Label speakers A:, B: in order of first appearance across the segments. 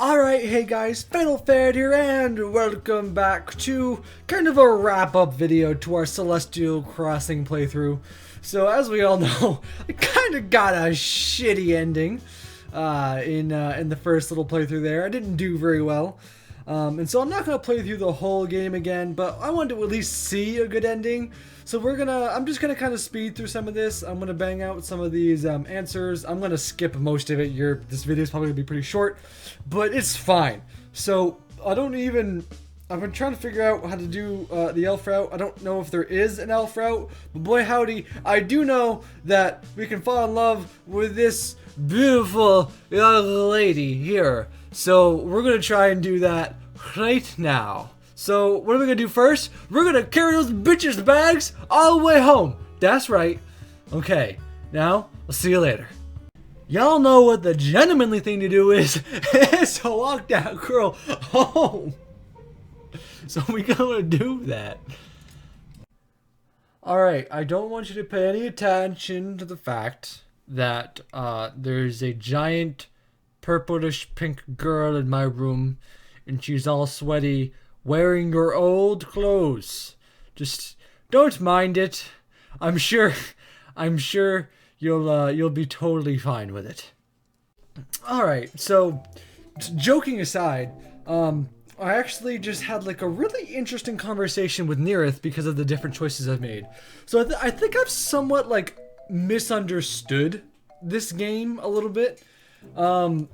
A: Alright, hey guys, Fatal Fed here, and welcome back to kind of a wrap-up video to our Celestial Crossing playthrough. So, as we all know, I kind of got a shitty ending in the first little playthrough there. I didn't do very well. And so I'm not going to play through the whole game again, but I wanted to at least see a good ending. So I'm just going to kind of speed through some of this. I'm going to bang out some of these answers. I'm going to skip most of it. This video is probably going to be pretty short, but it's fine. So I've been trying to figure out how to do the elf route. I don't know if there is an elf route, but boy howdy, I do know that we can fall in love with this beautiful young lady here. So we're going to try and do that right now. So what are we going to do first? We're going to carry those bitches' bags all the way home. That's right. Okay, now I'll see you later. Y'all know what the gentlemanly thing to do is to walk that girl home. So we're going to do that. Alright, I don't want you to pay any attention to the fact that there's a giant purplish pink girl in my room, and she's all sweaty, wearing your old clothes. Just don't mind it. I'm sure you'll be totally fine with it. All right, so joking aside, I actually just had like a really interesting conversation with Nearith because of the different choices I've made. So I think I've somewhat like misunderstood this game a little bit. I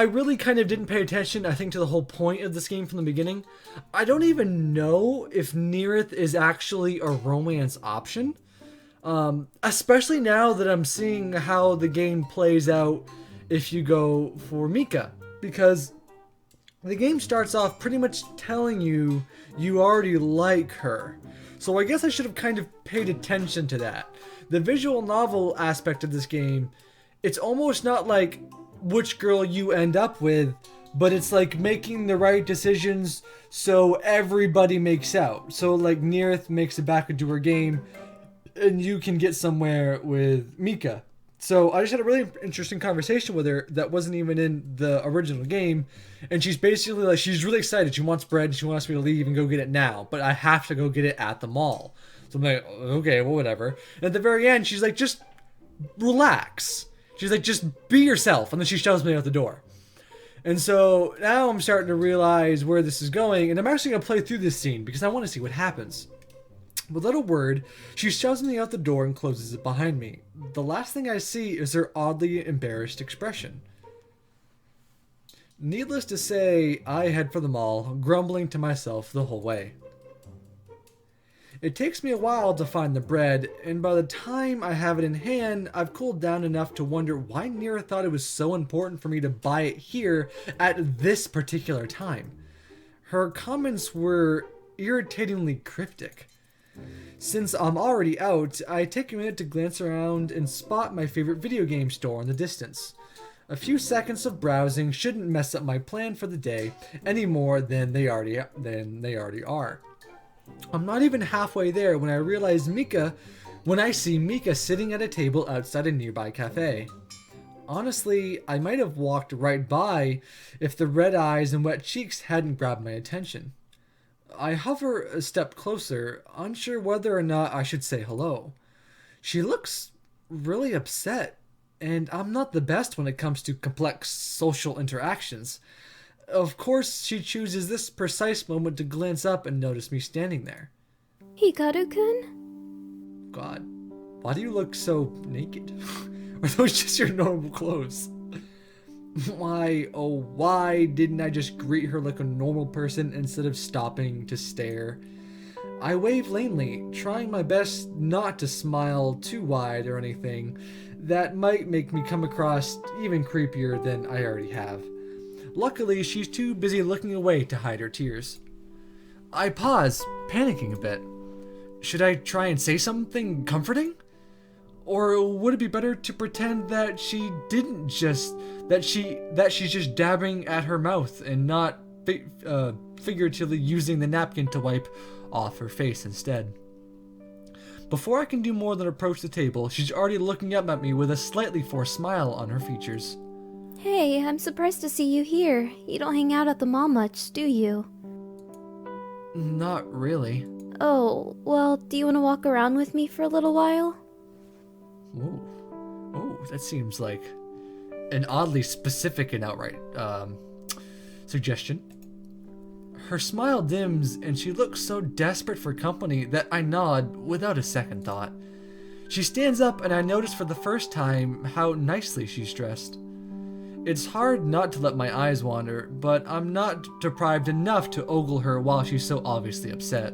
A: really kind of didn't pay attention, I think, to the whole point of this game from the beginning. I don't even know if Nearith is actually a romance option. Especially now that I'm seeing how the game plays out if you go for Mika. Because the game starts off pretty much telling you you already like her. So I guess I should have kind of paid attention to that. The visual novel aspect of this game, it's almost not like which girl you end up with, but it's like making the right decisions so everybody makes out. So like Nearith makes it back into her game and you can get somewhere with Mika. So I just had a really interesting conversation with her that wasn't even in the original game, and she's basically like, she's really excited. She wants bread and she wants me to leave and go get it now, but I have to go get it at the mall. So I'm like, okay, well, whatever. And at the very end, she's like, just relax. She's like, just be yourself. And then she shoves me out the door. And so now I'm starting to realize where this is going. And I'm actually going to play through this scene because I want to see what happens. Without a word, she shoves me out the door and closes it behind me. The last thing I see is her oddly embarrassed expression. Needless to say, I head for the mall, grumbling to myself the whole way. It takes me a while to find the bread, and by the time I have it in hand, I've cooled down enough to wonder why Nearith thought it was so important for me to buy it here at this particular time. Her comments were irritatingly cryptic. Since I'm already out, I take a minute to glance around and spot my favorite video game store in the distance. A few seconds of browsing shouldn't mess up my plan for the day any more than they already are. I'm not even halfway there when I see Mika sitting at a table outside a nearby cafe. Honestly, I might have walked right by if the red eyes and wet cheeks hadn't grabbed my attention. I hover a step closer, unsure whether or not I should say hello. She looks really upset, and I'm not the best when it comes to complex social interactions. Of course, she chooses this precise moment to glance up and notice me standing there.
B: Hikaru-kun?
A: God, why do you look so naked? Are those just your normal clothes? Why didn't I just greet her like a normal person instead of stopping to stare? I wave lamely, trying my best not to smile too wide or anything that might make me come across even creepier than I already have. Luckily, she's too busy looking away to hide her tears. I pause, panicking a bit. Should I try and say something comforting? Or would it be better to pretend that she's just dabbing at her mouth and not figuratively using the napkin to wipe off her face instead? Before I can do more than approach the table, she's already looking up at me with a slightly forced smile on her features.
B: Hey, I'm surprised to see you here. You don't hang out at the mall much, do you?
A: Not really.
B: Oh, well, do you want to walk around with me for a little while?
A: Ooh. Oh, that seems like an oddly specific and outright suggestion. Her smile dims and she looks so desperate for company that I nod without a second thought. She stands up and I notice for the first time how nicely she's dressed. It's hard not to let my eyes wander, but I'm not deprived enough to ogle her while she's so obviously upset.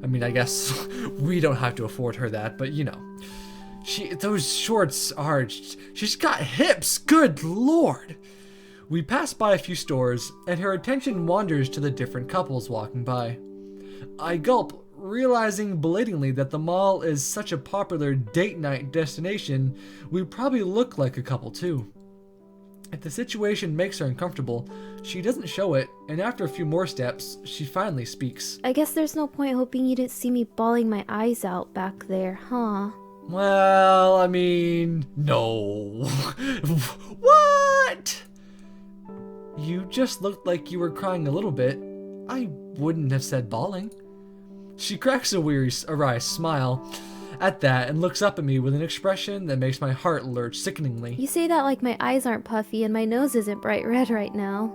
A: I mean, I guess we don't have to afford her that, but you know. Those shorts are... She's got hips, good lord! We pass by a few stores, and her attention wanders to the different couples walking by. I gulp, realizing belatedly that the mall is such a popular date night destination, we probably look like a couple too. If the situation makes her uncomfortable, she doesn't show it, and after a few more steps, she finally speaks.
B: I guess there's no point hoping you didn't see me bawling my eyes out back there, huh?
A: Well, I mean, no. What? You just looked like you were crying a little bit. I wouldn't have said bawling. She cracks a wry smile at that and looks up at me with an expression that makes my heart lurch sickeningly.
B: You say that like my eyes aren't puffy and my nose isn't bright red right now.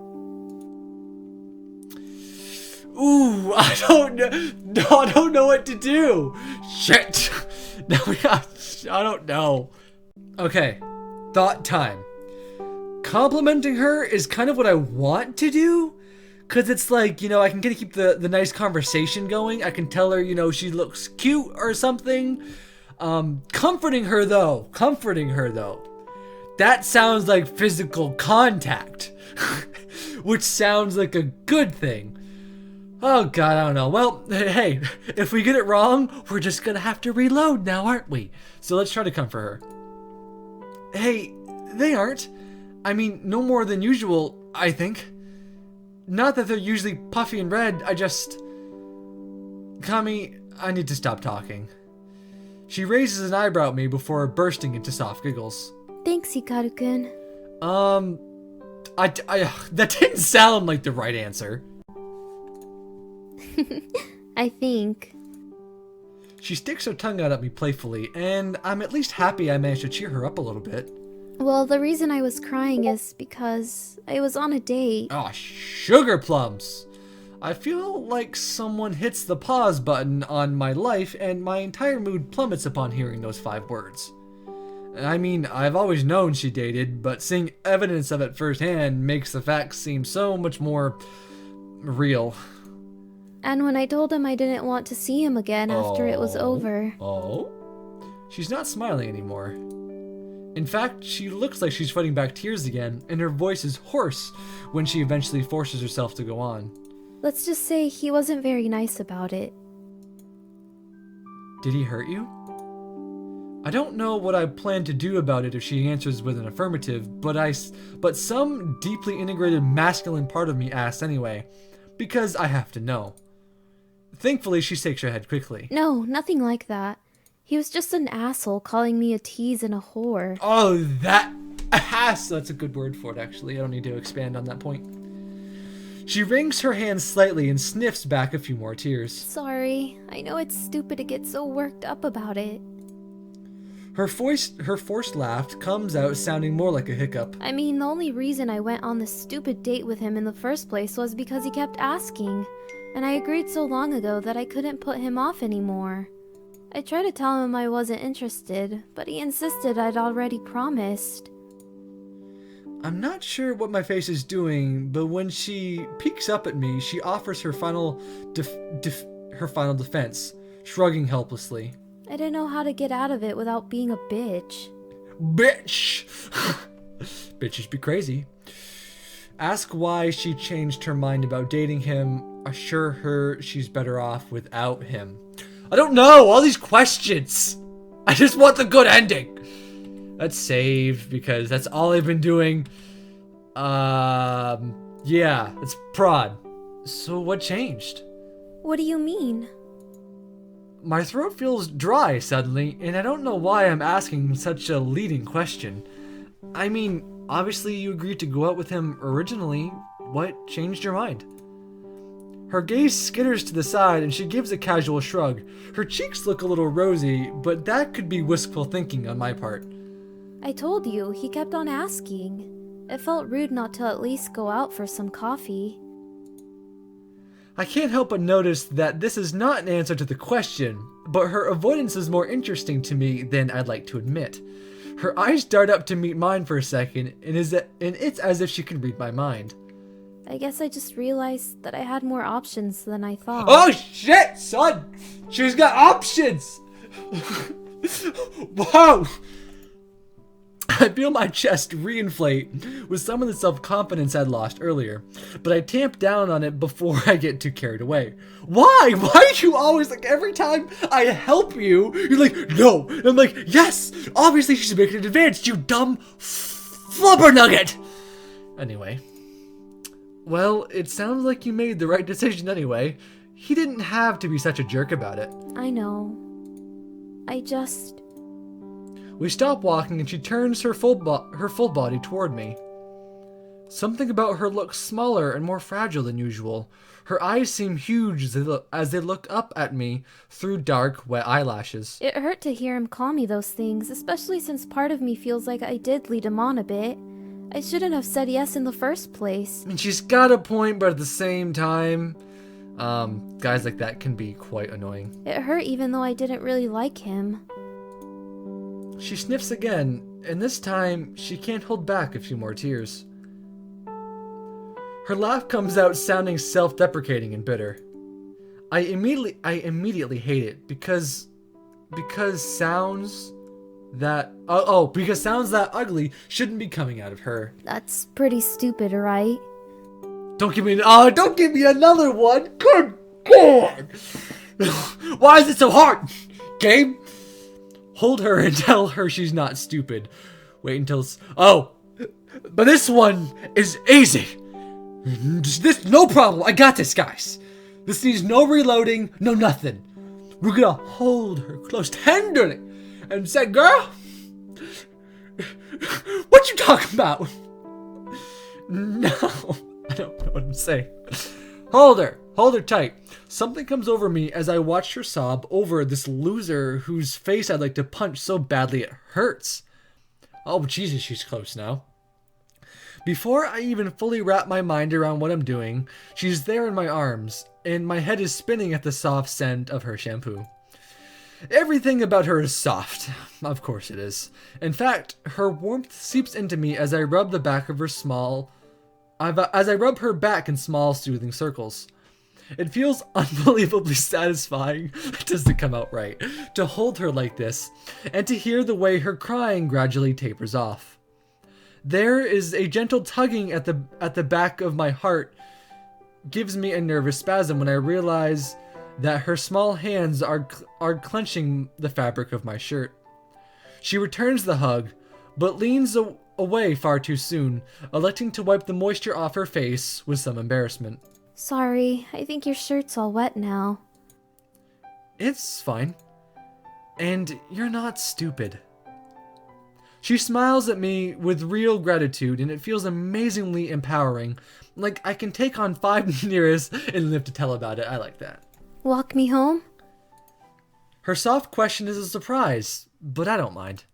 A: Ooh, I don't know. No, I don't know what to do. Shit. I don't know. Okay, thought time. Complimenting her is kind of what I want to do. Because it's like, you know, I can kind of keep the nice conversation going. I can tell her, you know, she looks cute or something. Comforting her though. That sounds like physical contact. Which sounds like a good thing. Oh god, I don't know. Well, hey, if we get it wrong, we're just gonna have to reload now, aren't we? So let's try to comfort her. Hey, they aren't. I mean, no more than usual, I think. Not that they're usually puffy and red, I just... Kami, I need to stop talking. She raises an eyebrow at me before bursting into soft giggles.
B: Thanks, Hikaru-kun.
A: That didn't sound like the right answer.
B: I think.
A: She sticks her tongue out at me playfully, and I'm at least happy I managed to cheer her up a little bit.
B: Well, the reason I was crying is because I was on a date.
A: Oh, sugar plums! I feel like someone hits the pause button on my life, and my entire mood plummets upon hearing those 5 words. I mean, I've always known she dated, but seeing evidence of it firsthand makes the facts seem so much more real.
B: And when I told him I didn't want to see him again after it was over.
A: Oh? She's not smiling anymore. In fact, she looks like she's fighting back tears again, and her voice is hoarse when she eventually forces herself to go on.
B: Let's just say he wasn't very nice about it.
A: Did he hurt you? I don't know what I plan to do about it if she answers with an affirmative, but some deeply integrated masculine part of me asks anyway, because I have to know. Thankfully, she shakes her head quickly.
B: No, nothing like that. He was just an asshole calling me a tease and a whore.
A: Oh, that ass! That's a good word for it, actually. I don't need to expand on that point. She wrings her hands slightly and sniffs back a few more tears.
B: Sorry, I know it's stupid to get so worked up about it.
A: Her forced laugh comes out sounding more like a hiccup.
B: I mean, the only reason I went on this stupid date with him in the first place was because he kept asking. And I agreed so long ago that I couldn't put him off anymore. I tried to tell him I wasn't interested, but he insisted I'd already promised.
A: I'm not sure what my face is doing, but when she peeks up at me, she offers her final defense, shrugging helplessly.
B: I didn't know how to get out of it without being a bitch.
A: Bitch! Bitches be crazy. Ask why she changed her mind about dating him. Assure her she's better off without him. I don't know! All these questions! I just want the good ending! Let's save, because that's all I've been doing. Yeah, it's prod. So what changed?
B: What do you mean?
A: My throat feels dry suddenly, and I don't know why I'm asking such a leading question. I mean, Obviously, you agreed to go out with him originally. What changed your mind? Her gaze skitters to the side and she gives a casual shrug. Her cheeks look a little rosy, but that could be wistful thinking on my part.
B: I told you, he kept on asking. It felt rude not to at least go out for some coffee.
A: I can't help but notice that this is not an answer to the question, but her avoidance is more interesting to me than I'd like to admit. Her eyes dart up to meet mine for a second, and it's as if she can read my mind.
B: I guess I just realized that I had more options than I thought.
A: Oh shit, son! She's got options! Whoa! I feel my chest reinflate with some of the self-confidence I'd lost earlier, but I tamp down on it before I get too carried away. Why? Why are you always like, every time I help you, you're like, no. And I'm like, yes! Obviously she's making an advance, you dumb flubber nugget! Anyway. Well, it sounds like you made the right decision anyway. He didn't have to be such a jerk about it.
B: I know.
A: We stop walking and she turns her full body toward me. Something about her looks smaller and more fragile than usual. Her eyes seem huge as they look up at me through dark, wet eyelashes.
B: It hurt to hear him call me those things, especially since part of me feels like I did lead him on a bit. I shouldn't have said yes in the first place.
A: And she's got a point, but at the same time, guys like that can be quite annoying.
B: It hurt even though I didn't really like him.
A: She sniffs again, and this time she can't hold back a few more tears. Her laugh comes out sounding self-deprecating and bitter. I immediately hate it because sounds that ugly shouldn't be coming out of her.
B: That's pretty stupid, right?
A: Don't give me another one. Good God! Why is it so hard? Game? Hold her and tell her she's not stupid. Wait until... but this one is easy. This, no problem. I got this, guys. This needs no reloading, no nothing. We're gonna hold her close tenderly and say, girl, what you talking about? No, I don't know what I'm saying. Hold her tight. Something comes over me as I watch her sob over this loser whose face I'd like to punch so badly it hurts. Oh, Jesus, she's close now. Before I even fully wrap my mind around what I'm doing, she's there in my arms, and my head is spinning at the soft scent of her shampoo. Everything about her is soft. Of course it is. In fact, her warmth seeps into me as I rub the back of her her back in small, soothing circles. It feels unbelievably satisfying, it doesn't come out right, to hold her like this, and to hear the way her crying gradually tapers off. There is a gentle tugging at the back of my heart, gives me a nervous spasm when I realize that her small hands are clenching the fabric of my shirt. She returns the hug, but leans away far too soon, electing to wipe the moisture off her face with some embarrassment.
B: Sorry, I think your shirt's all wet now.
A: It's fine. And you're not stupid. She smiles at me with real gratitude, and it feels amazingly empowering. Like I can take on 5 Nearest and live to tell about it. I like that.
B: Walk me home?
A: Her soft question is a surprise, but I don't mind.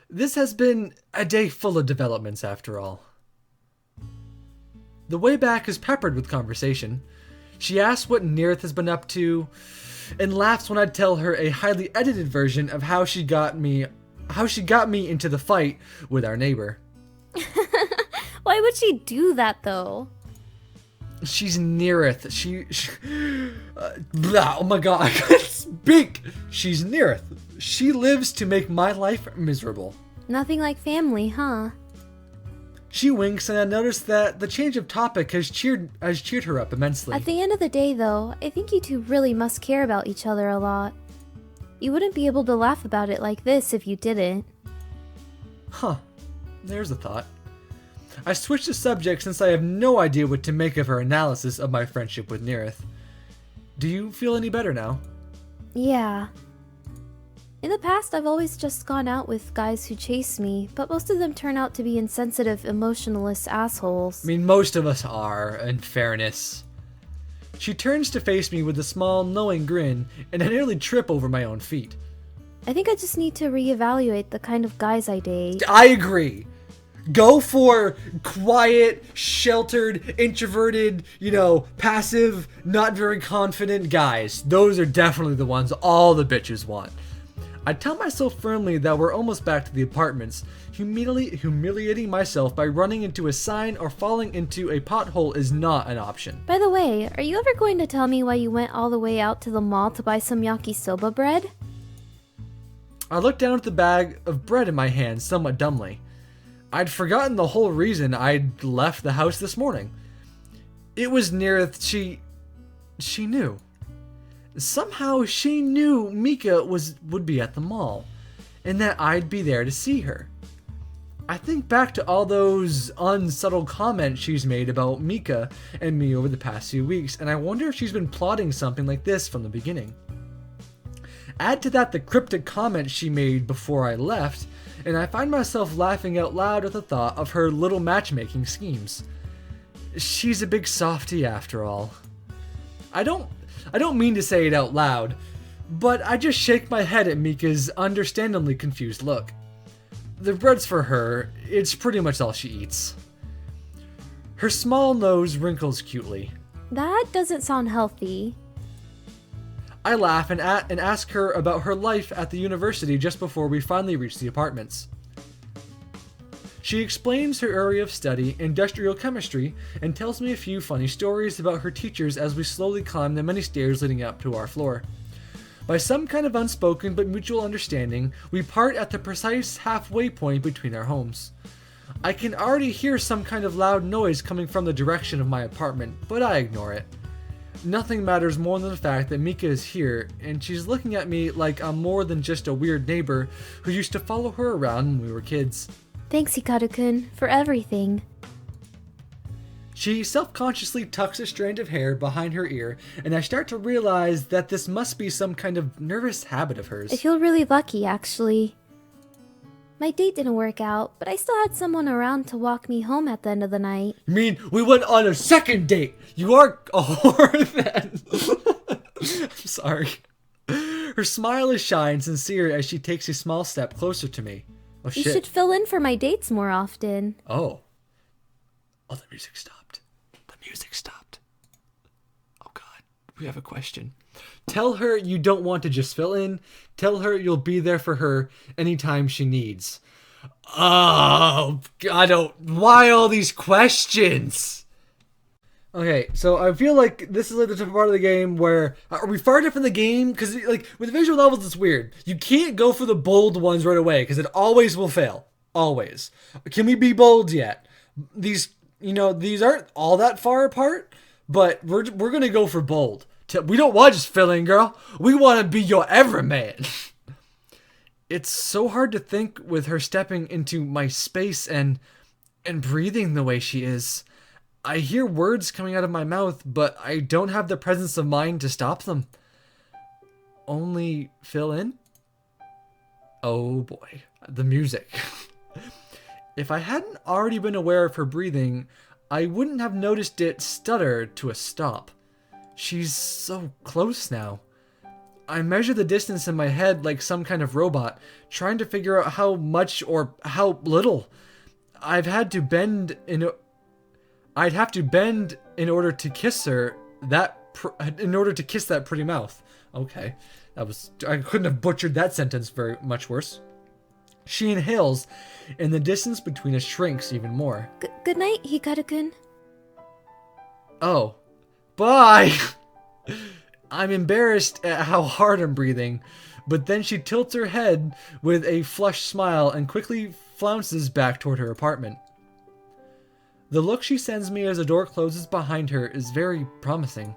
A: This has been a day full of developments after all. The way back is peppered with conversation. She asks what Nearest has been up to, and laughs when I tell her a highly edited version of how she got me into the fight with our neighbor.
B: Why would she do that though?
A: She's Nearest. Oh my god, I can't speak. She's Nearest. She lives to make my life miserable.
B: Nothing like family, huh?
A: She winks, and I notice that the change of topic has cheered her up immensely.
B: At the end of the day, though, I think you two really must care about each other a lot. You wouldn't be able to laugh about it like this if you didn't.
A: Huh. There's a thought. I switched the subject since I have no idea what to make of her analysis of my friendship with Nearest. Do you feel any better now?
B: Yeah. In the past, I've always just gone out with guys who chase me, but most of them turn out to be insensitive, emotionless assholes.
A: I mean, most of us are, in fairness. She turns to face me with a small, knowing grin, and I nearly trip over my own feet.
B: I think I just need to reevaluate the kind of guys I date.
A: I agree. Go for quiet, sheltered, introverted, passive, not very confident guys. Those are definitely the ones all the bitches want. I tell myself firmly that we're almost back to the apartments. Humiliating myself by running into a sign or falling into a pothole is not an option.
B: By the way, are you ever going to tell me why you went all the way out to the mall to buy some yakisoba bread?
A: I looked down at the bag of bread in my hand somewhat dumbly. I'd forgotten the whole reason I'd left the house this morning. It was Nearith. She knew. Somehow she knew Mika would be at the mall, and that I'd be there to see her. I think back to all those unsubtle comments she's made about Mika and me over the past few weeks, and I wonder if she's been plotting something like this from the beginning. Add to that the cryptic comments she made before I left, and I find myself laughing out loud at the thought of her little matchmaking schemes. She's a big softie after all. I don't mean to say it out loud, but I just shake my head at Mika's understandably confused look. The bread's for her, it's pretty much all she eats. Her small nose wrinkles cutely.
B: That doesn't sound healthy.
A: I laugh and ask her about her life at the university just before we finally reach the apartments. She explains her area of study, industrial chemistry, and tells me a few funny stories about her teachers as we slowly climb the many stairs leading up to our floor. By some kind of unspoken but mutual understanding, we part at the precise halfway point between our homes. I can already hear some kind of loud noise coming from the direction of my apartment, but I ignore it. Nothing matters more than the fact that Mika is here, and she's looking at me like I'm more than just a weird neighbor who used to follow her around when we were kids.
B: Thanks, Hikaru-kun, for everything.
A: She self-consciously tucks a strand of hair behind her ear, and I start to realize that this must be some kind of nervous habit of hers.
B: I feel really lucky, actually. My date didn't work out, but I still had someone around to walk me home at the end of the night.
A: You mean we went on a second date? You are a whore then. I'm sorry. Her smile is shy and sincere as she takes a small step closer to me. Oh shit.
B: You should fill in for my dates more often.
A: Oh, the music stopped. The music stopped. Oh god, we have a question. Tell her you don't want to just fill in. Tell her you'll be there for her anytime she needs. Oh, why all these questions? Okay, so I feel like this is like the type of part of the game where, are we far enough in the game? Because like with visual novels, it's weird. You can't go for the bold ones right away because it always will fail. Always. Can we be bold yet? These aren't all that far apart, but we're gonna go for bold. We don't want to just fill in, girl. We want to be your everyman. It's so hard to think with her stepping into my space and breathing the way she is. I hear words coming out of my mouth, but I don't have the presence of mind to stop them. Only fill in? Oh boy, the music. If I hadn't already been aware of her breathing, I wouldn't have noticed it stutter to a stop. She's so close now. I measure the distance in my head like some kind of robot, trying to figure out how much or how little. I'd have to bend in order to kiss her. In order to kiss that pretty mouth. Okay, I couldn't have butchered that sentence very much worse. She inhales, and the distance between us shrinks even more.
B: Good night, Hikaru-kun.
A: Oh. Bye! I'm embarrassed at how hard I'm breathing, but then she tilts her head with a flushed smile and quickly flounces back toward her apartment. The look she sends me as the door closes behind her is very promising.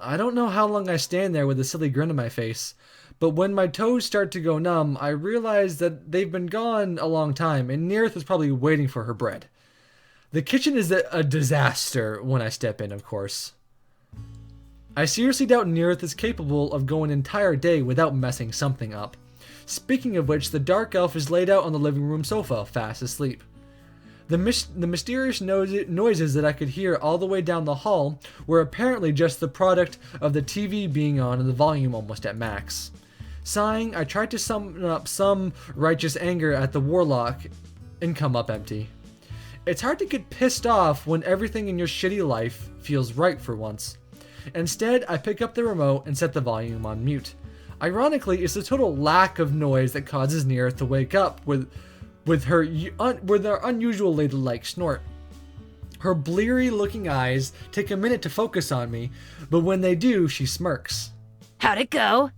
A: I don't know how long I stand there with a silly grin on my face, but when my toes start to go numb, I realize that they've been gone a long time, and Nearith is probably waiting for her bread. The kitchen is a disaster when I step in, of course. I seriously doubt Nearith is capable of going an entire day without messing something up. Speaking of which, the dark elf is laid out on the living room sofa, fast asleep. The mysterious noises that I could hear all the way down the hall were apparently just the product of the TV being on and the volume almost at max. Sighing, I tried to summon up some righteous anger at the warlock and come up empty. It's hard to get pissed off when everything in your shitty life feels right for once. Instead, I pick up the remote and set the volume on mute. Ironically, it's the total lack of noise that causes Nearth to wake up with her unusual ladylike snort. Her bleary-looking eyes take a minute to focus on me, but when they do, she smirks.
C: How'd it go?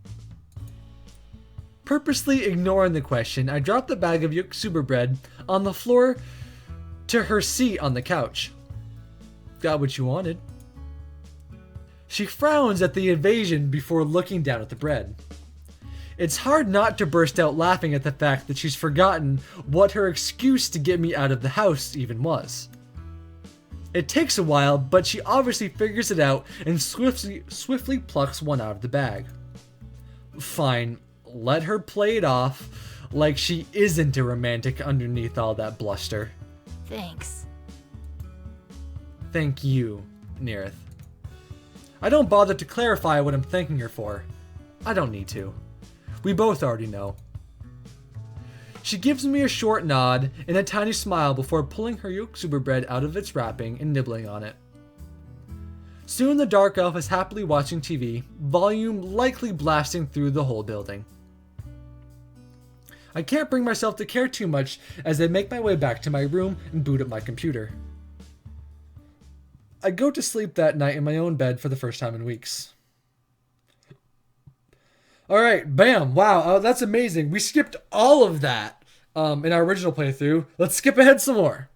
A: Purposely ignoring the question, I drop the bag of Yokosuba bread on the floor to her seat on the couch. Got what you wanted. She frowns at the invasion before looking down at the bread. It's hard not to burst out laughing at the fact that she's forgotten what her excuse to get me out of the house even was. It takes a while, but she obviously figures it out and swiftly plucks one out of the bag. Fine, let her play it off like she isn't a romantic underneath all that bluster.
C: Thanks.
A: Thank you, Nearth. I don't bother to clarify what I'm thanking her for. I don't need to. We both already know. She gives me a short nod and a tiny smile before pulling her Yokosuba bread out of its wrapping and nibbling on it. Soon the dark elf is happily watching TV, volume likely blasting through the whole building. I can't bring myself to care too much as I make my way back to my room and boot up my computer. I go to sleep that night in my own bed for the first time in weeks. Alright, bam, wow, that's amazing. We skipped all of that in our original playthrough. Let's skip ahead some more.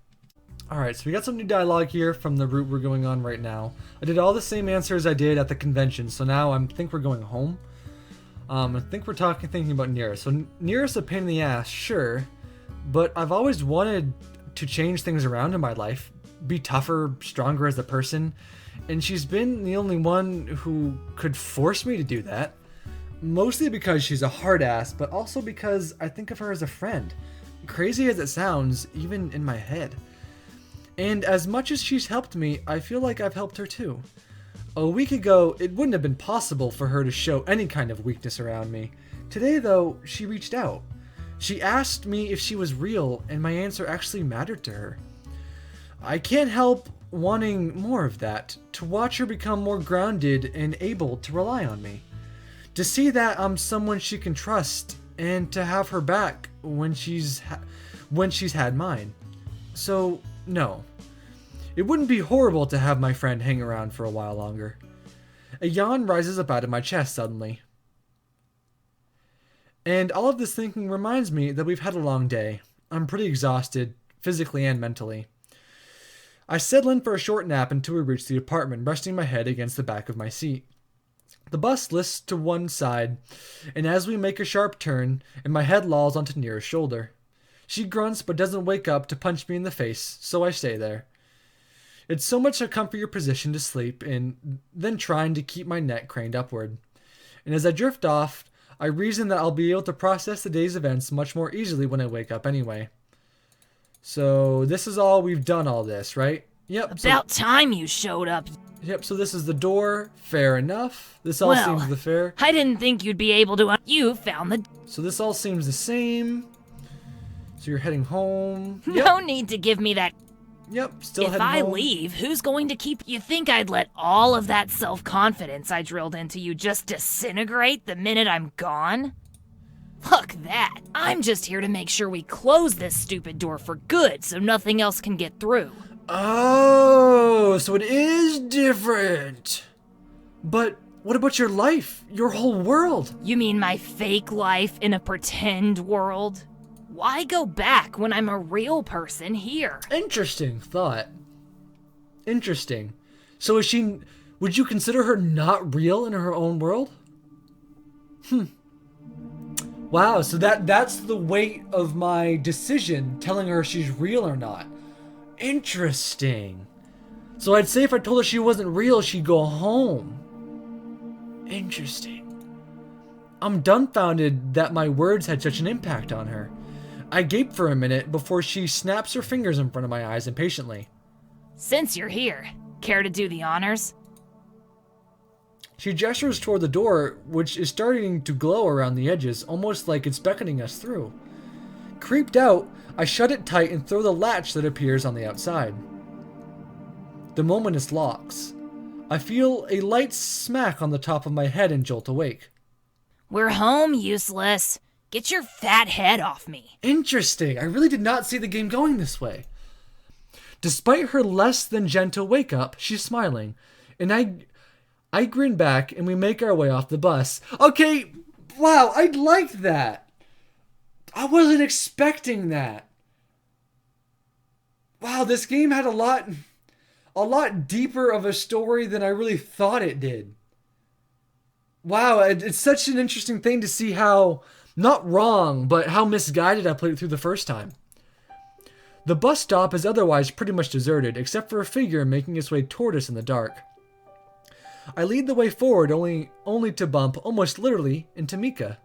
A: Alright, so we got some new dialogue here from the route we're going on right now. I did all the same answers I did at the convention, so now I think we're going home. I think we're thinking about Nearest. So Nearest a pain in the ass, sure, but I've always wanted to change things around in my life, be tougher, stronger as a person, and she's been the only one who could force me to do that. Mostly because she's a hard ass, but also because I think of her as a friend. Crazy as it sounds, even in my head. And as much as she's helped me, I feel like I've helped her too. A week ago, it wouldn't have been possible for her to show any kind of weakness around me. Today, though, she reached out. She asked me if she was real, and my answer actually mattered to her. I can't help wanting more of that, to watch her become more grounded and able to rely on me. To see that I'm someone she can trust, and to have her back when she's had mine. So, no. It wouldn't be horrible to have my friend hang around for a while longer. A yawn rises up out of my chest suddenly. And all of this thinking reminds me that we've had a long day. I'm pretty exhausted, physically and mentally. I settle in for a short nap until we reach the apartment, resting my head against the back of my seat. The bus lifts to one side, and as we make a sharp turn, and my head lolls onto Nearest's shoulder. She grunts but doesn't wake up to punch me in the face, so I stay there. It's so much a comfier position to sleep in than trying to keep my neck craned upward. And as I drift off, I reason that I'll be able to process the day's events much more easily when I wake up anyway. So this is all we've done all this, right? Yep.
C: About time you showed up.
A: Yep, so this is the door. Fair enough. This all seems the fair.
C: I didn't think you'd be able to. You found the.
A: So this all seems the same. So you're heading home.
C: No need to give me that.
A: Yep, still
C: If
A: heading
C: I
A: home.
C: leave, who's going to keep. You think I'd let all of that self-confidence I drilled into you just disintegrate the minute I'm gone? Fuck that. I'm just here to make sure we close this stupid door for good so nothing else can get through.
A: Oh, so it is different. But what about your life? Your whole world?
C: You mean my fake life in a pretend world? Why go back when I'm a real person here?
A: Interesting thought. Interesting. So is she... Would you consider her not real in her own world? Wow, so that's the weight of my decision, telling her she's real or not. Interesting. So I'd say if I told her she wasn't real, she'd go home. Interesting. I'm dumbfounded that my words had such an impact on her. I gape for a minute before she snaps her fingers in front of my eyes impatiently.
C: Since you're here, care to do the honors?
A: She gestures toward the door, which is starting to glow around the edges, almost like it's beckoning us through. Creeped out, I shut it tight and throw the latch that appears on the outside. The moment it locks, I feel a light smack on the top of my head and jolt awake.
C: We're home, useless. Get your fat head off me.
A: Interesting. I really did not see the game going this way. Despite her less than gentle wake up, she's smiling, and I grin back and we make our way off the bus. Okay, wow, I liked that. I wasn't expecting that. Wow, this game had a lot deeper of a story than I really thought it did. Wow, it's such an interesting thing to see how, not wrong, but how misguided I played it through the first time. The bus stop is otherwise pretty much deserted, except for a figure making its way toward us in the dark. I lead the way forward only to bump, almost literally, into Mika.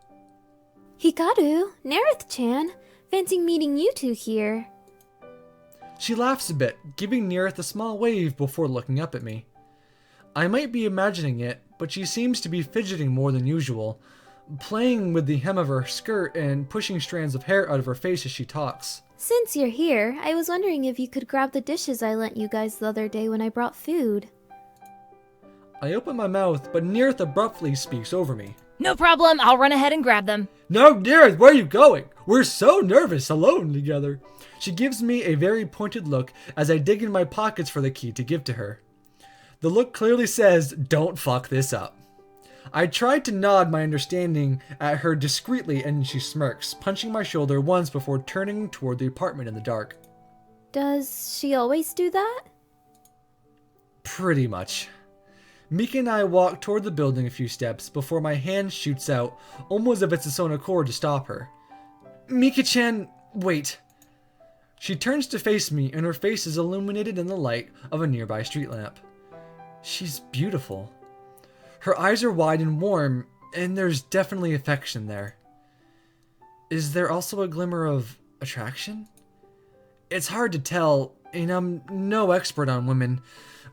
B: Hikaru, Nerith-chan, fancy meeting you two here.
A: She laughs a bit, giving Nerith a small wave before looking up at me. I might be imagining it, but she seems to be fidgeting more than usual, playing with the hem of her skirt and pushing strands of hair out of her face as she talks.
B: Since you're here, I was wondering if you could grab the dishes I lent you guys the other day when I brought food.
A: I open my mouth, but Nerith abruptly speaks over me.
C: No problem, I'll run ahead and grab them.
A: No, Nerith, where are you going? We're so nervous alone together. She gives me a very pointed look as I dig in my pockets for the key to give to her. The look clearly says, don't fuck this up. I tried to nod my understanding at her discreetly and she smirks, punching my shoulder once before turning toward the apartment in the dark.
B: Does she always do that?
A: Pretty much. Mika and I walk toward the building a few steps before my hand shoots out, almost of its own accord to stop her. Mika-chan, wait. She turns to face me and her face is illuminated in the light of a nearby street lamp. She's beautiful. Her eyes are wide and warm, and there's definitely affection there. Is there also a glimmer of attraction? It's hard to tell, and I'm no expert on women,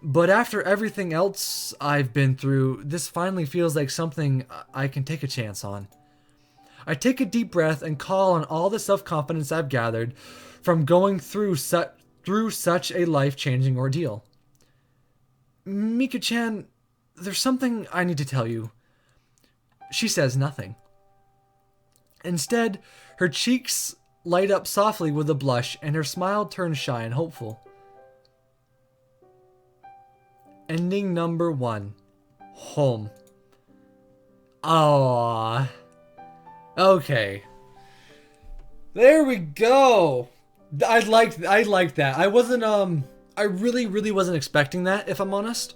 A: but after everything else I've been through, this finally feels like something I can take a chance on. I take a deep breath and call on all the self-confidence I've gathered from going through such a life-changing ordeal. Mika-chan, there's something I need to tell you. She says nothing. Instead, her cheeks light up softly with a blush and her smile turns shy and hopeful. Ending number 1. Home. Aww. Okay. There we go. I liked that. I really wasn't expecting that, if I'm honest.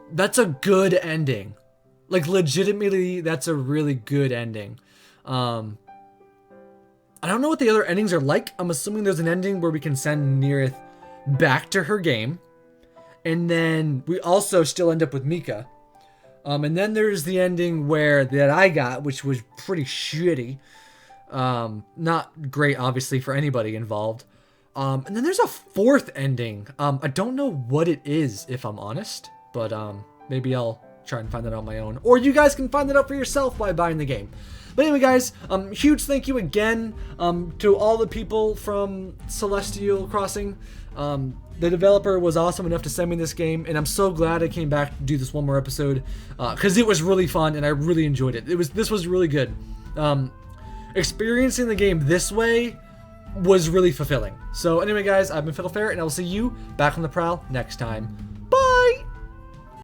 A: That's a good ending. Like, legitimately, that's a really good ending. I don't know what the other endings are like. I'm assuming there's an ending where we can send Nerith back to her game. And then we also still end up with Mika. And then there's the ending that I got, which was pretty shitty. Not great, obviously, for anybody involved. And then there's a fourth ending. I don't know what it is, if I'm honest. But maybe I'll try and find that out on my own. Or you guys can find that out for yourself by buying the game. But anyway, guys, huge thank you again to all the people from Celestial Crossing. The developer was awesome enough to send me this game, and I'm so glad I came back to do this one more episode because it was really fun and I really enjoyed it. This was really good. Experiencing the game this way was really fulfilling. So anyway, guys, I've been Fickle Ferret, and I will see you back on the prowl next time.